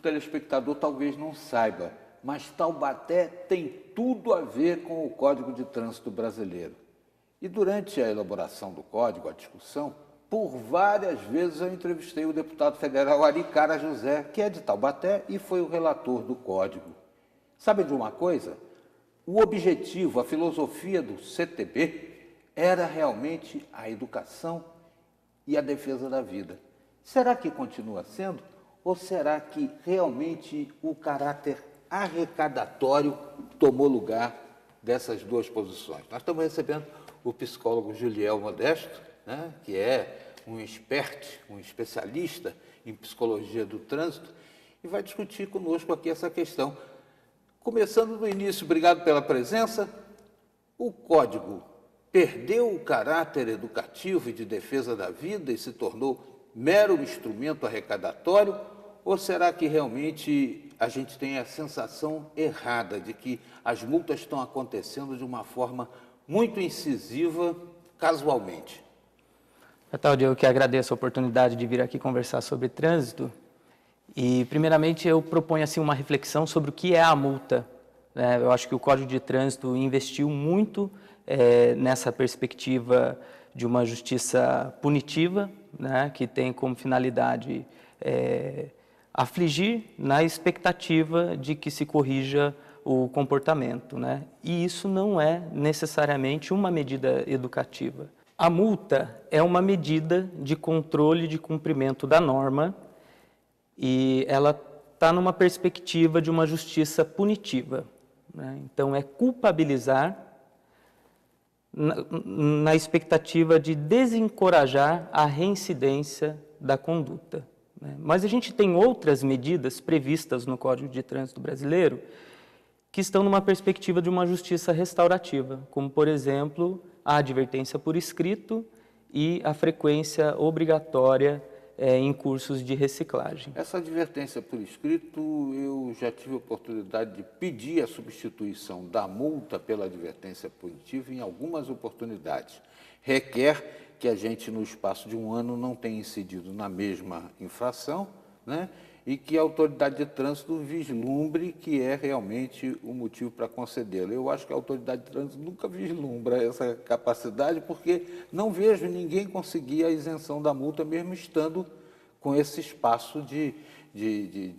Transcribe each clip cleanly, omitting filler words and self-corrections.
O telespectador talvez não saiba, mas Taubaté tem tudo a ver com o Código de Trânsito Brasileiro. E durante a elaboração do código, a discussão, por várias vezes eu entrevistei o deputado federal Ari Cara José, que é de Taubaté e foi o relator do código. Sabe de uma coisa? O objetivo, a filosofia do CTB era realmente a educação e a defesa da vida. Será que continua sendo? Ou será que realmente o caráter arrecadatório tomou lugar dessas duas posições? Nós estamos recebendo o psicólogo Juliel Modesto, né, que é um especialista em psicologia do trânsito, e vai discutir conosco aqui essa questão. Começando do início, obrigado pela presença. O código perdeu o caráter educativo e de defesa da vida e se tornou mero instrumento arrecadatório? Ou será que realmente a gente tem a sensação errada de que as multas estão acontecendo de uma forma muito incisiva, casualmente? Natália, eu que agradeço a oportunidade de vir aqui conversar sobre trânsito. E, primeiramente, eu proponho assim, uma reflexão sobre o que é a multa. Eu acho que o Código de Trânsito investiu muito nessa perspectiva de uma justiça punitiva, né, que tem como finalidade afligir na expectativa de que se corrija o comportamento, né? E isso não é necessariamente uma medida educativa. A multa é uma medida de controle de cumprimento da norma e ela está numa perspectiva de uma justiça punitiva, né? Então, é culpabilizar na expectativa de desencorajar a reincidência da conduta, né? Mas a gente tem outras medidas previstas no Código de Trânsito Brasileiro que estão numa perspectiva de uma justiça restaurativa, como, por exemplo, a advertência por escrito e a frequência obrigatória em cursos de reciclagem. Essa advertência por escrito, eu já tive a oportunidade de pedir a substituição da multa pela advertência punitiva em algumas oportunidades. Requer que a gente, no espaço de um ano, não tenha incidido na mesma infração, né? E que a autoridade de trânsito vislumbre que é realmente o motivo para concedê-lo. Eu acho que a autoridade de trânsito nunca vislumbra essa capacidade, porque não vejo ninguém conseguir a isenção da multa, mesmo estando com esse espaço de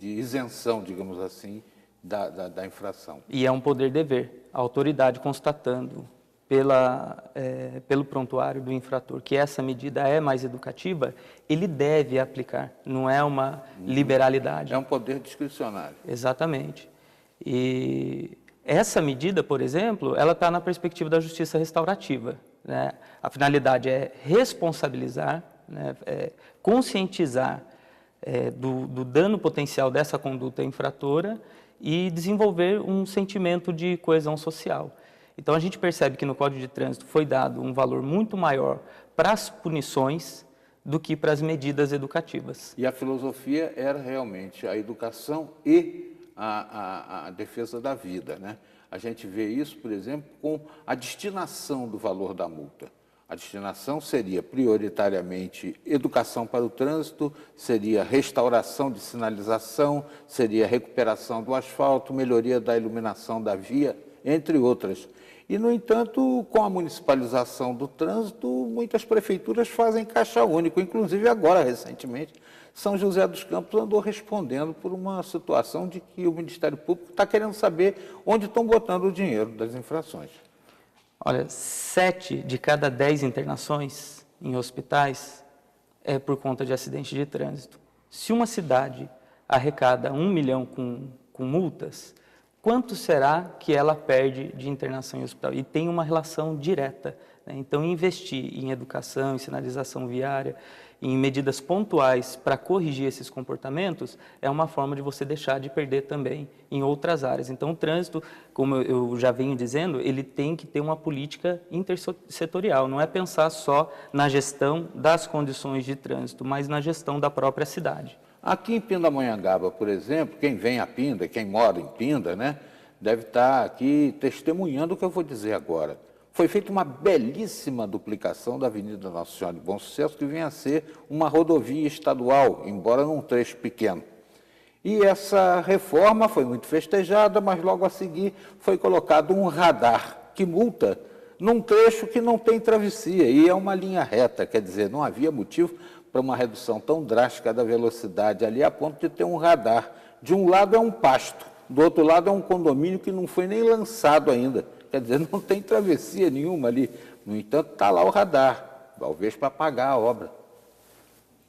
isenção, digamos assim, da infração. E é um poder-dever. A autoridade constatando pelo prontuário do infrator que essa medida é mais educativa, ele deve aplicar, não é uma liberalidade. É um poder discricionário. Exatamente. E essa medida, por exemplo, ela está na perspectiva da justiça restaurativa, né? A finalidade é responsabilizar, né? Conscientizar do dano potencial dessa conduta infratora e desenvolver um sentimento de coesão social. Então, a gente percebe que no Código de Trânsito foi dado um valor muito maior para as punições do que para as medidas educativas. E a filosofia era realmente a educação e a defesa da vida, né? A gente vê isso, por exemplo, com a destinação do valor da multa. A destinação seria prioritariamente educação para o trânsito, seria restauração de sinalização, seria recuperação do asfalto, melhoria da iluminação da via, entre outras. E, no entanto, com a municipalização do trânsito, muitas prefeituras fazem caixa único, inclusive agora, recentemente, São José dos Campos andou respondendo por uma situação de que o Ministério Público está querendo saber onde estão botando o dinheiro das infrações. Olha, 7 de cada 10 internações em hospitais é por conta de acidente de trânsito. Se uma cidade arrecada 1 milhão com multas, quanto será que ela perde de internação em hospital? E tem uma relação direta, né? Então, investir em educação, em sinalização viária, em medidas pontuais para corrigir esses comportamentos é uma forma de você deixar de perder também em outras áreas. Então, o trânsito, como eu já venho dizendo, ele tem que ter uma política intersetorial. Não é pensar só na gestão das condições de trânsito, mas na gestão da própria cidade. Aqui em Pindamonhangaba, por exemplo, quem vem a Pinda, quem mora em Pinda, né, deve estar aqui testemunhando o que eu vou dizer agora. Foi feita uma belíssima duplicação da Avenida Nossa Senhora de Bom Sucesso, que vem a ser uma rodovia estadual, embora num trecho pequeno. E essa reforma foi muito festejada, mas logo a seguir foi colocado um radar que multa num trecho que não tem travessia, e é uma linha reta, quer dizer, não havia motivo para uma redução tão drástica da velocidade ali, a ponto de ter um radar. De um lado é um pasto, do outro lado é um condomínio que não foi nem lançado ainda, quer dizer, não tem travessia nenhuma ali. No entanto, está lá o radar, talvez para pagar a obra.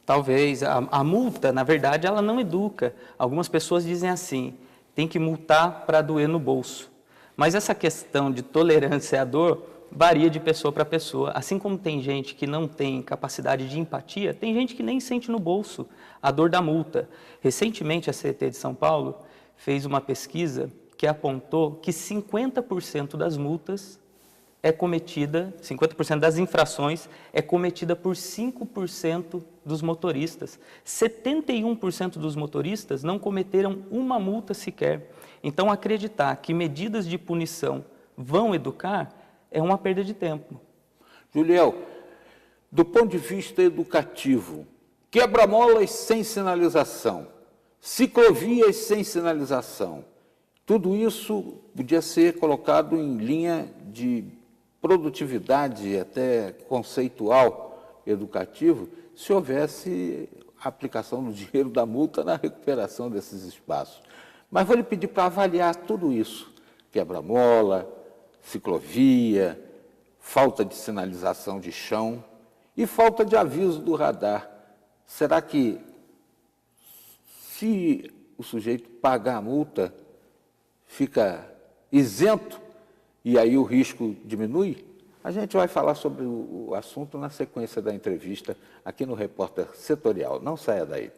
Talvez. A multa, na verdade, ela não educa. Algumas pessoas dizem assim, tem que multar para doer no bolso. Mas essa questão de tolerância à dor varia de pessoa para pessoa. Assim como tem gente que não tem capacidade de empatia, tem gente que nem sente no bolso a dor da multa. Recentemente, a CET de São Paulo fez uma pesquisa que apontou que 50% das multas é cometida, 50% das infrações é cometida por 5% dos motoristas. 71% dos motoristas não cometeram uma multa sequer. Então, acreditar que medidas de punição vão educar é uma perda de tempo. Juliel, do ponto de vista educativo, quebra-molas sem sinalização, ciclovias sem sinalização, tudo isso podia ser colocado em linha de produtividade, até conceitual, educativo, se houvesse a aplicação do dinheiro da multa na recuperação desses espaços. Mas vou lhe pedir para avaliar tudo isso, quebra-mola, ciclovia, falta de sinalização de chão e falta de aviso do radar. Será que, se o sujeito pagar a multa, fica isento e aí o risco diminui? A gente vai falar sobre o assunto na sequência da entrevista aqui no Repórter Setorial. Não saia daí.